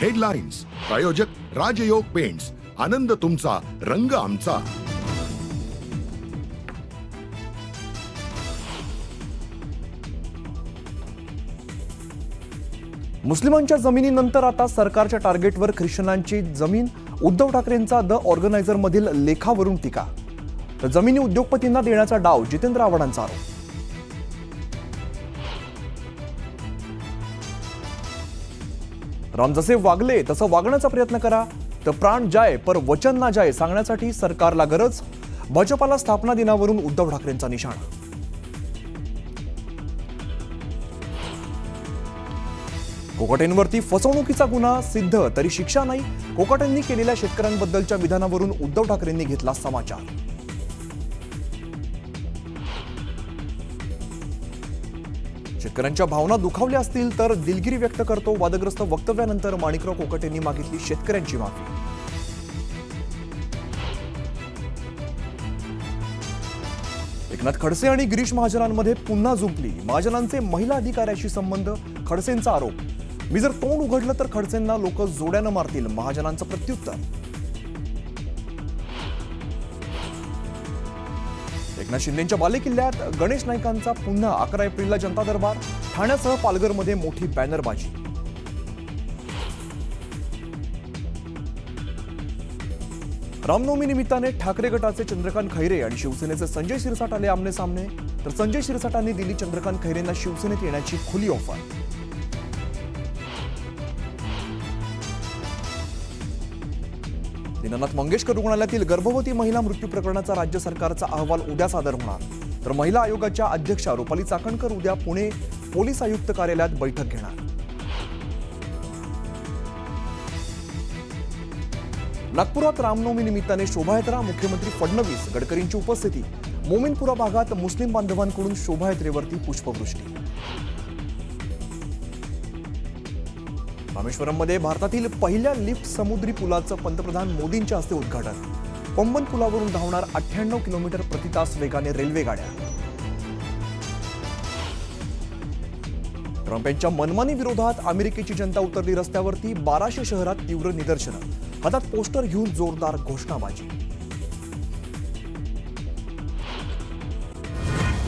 Headlines प्रायोजक राजयोग paints, आनंद तुमचा, रंग आमचा. मुस्लिमांच्या जमिनीनंतर आता सरकारच्या टार्गेटवर ख्रिश्चनांची जमीन. उद्धव ठाकरेंचा द ऑर्गनायझर मधील लेखावरून टीका. तर जमिनी उद्योगपतींना देण्याचा डाव, जितेंद्र आव्हाडांचा आरोप. राम जसे वागले तसं वागण्याचा प्रयत्न करा, तर प्राण जाय पर वचन ना जाय सांगण्यासाठी सरकारला गरज. भाजपाला स्थापना दिनावरून उद्धव ठाकरेंचा निशाणा. कोकाटेंवरती फसवणुकीचा गुन्हा सिद्ध तरी शिक्षा नाही. कोकाटेंनी केलेल्या शेतकऱ्यांबद्दलच्या विधानावरून उद्धव ठाकरेंनी घेतला समाचार. शेतकऱ्यांच्या भावना दुखावल्या असतील तर दिलगिरी व्यक्त करतो. वादग्रस्त वक्तव्यानंतर माणिकराव कोकाटेंनी मागितली शेतकऱ्यांची माफी. एकनाथ खडसे आणि गिरीश महाजनांमध्ये पुन्हा जुंपली. महाजनांचे महिला अधिकाऱ्याशी संबंध, खडसेंचा आरोप. मी जर तोंड उघडलं तर खडसेंना लोक जोड्यानं मारतील, महाजनांचं प्रत्युत्तर. एकनाथ शिंदेंच्या बालेकिल्ल्यात गणेश नाईकांचा पुन्हा 11 एप्रिलला जनता दरबार. ठाण्यासह पालघरमध्ये मोठी बॅनरबाजी. रामनवमी निमित्ताने ठाकरे गटाचे चंद्रकांत खैरे आणि शिवसेनेचे संजय शिरसाट आले आमने सामने. तर संजय शिरसाटांनी दिली चंद्रकांत खैरेंना शिवसेनेत येण्याची खुली ऑफर. दीनानाथ मंगेशकर रुग्णालयातील गर्भवती महिला मृत्यू प्रकरणाचा राज्य सरकारचा अहवाल उद्या सादर होणार. तर महिला आयोगाच्या अध्यक्षा रुपाली चाकणकर उद्या पुणे पोलीस आयुक्त कार्यालयात बैठक घेणार. नागपुरात रामनवमी निमित्ताने शोभायात्रा. मुख्यमंत्री फडणवीस, गडकरींची उपस्थिती. मोमीनपुरा भागात मुस्लिम बांधवांकडून शोभायात्रेवरती पुष्पवृष्टी. रामेश्वरममध्ये भारतातील पहिल्या लिफ्ट समुद्री पुलाचं पंतप्रधान मोदींच्या हस्ते उद्घाटन. पंबन पुलावरून धावणार 98 किलोमीटर प्रति तास वेगाने रेल्वे गाड्या. ट्रम्प यांच्या मनमानी विरोधात अमेरिकेची जनता उतरली रस्त्यावरती. 1200 शहरात तीव्र निदर्शनं. हातात पोस्टर घेऊन जोरदार घोषणाबाजी.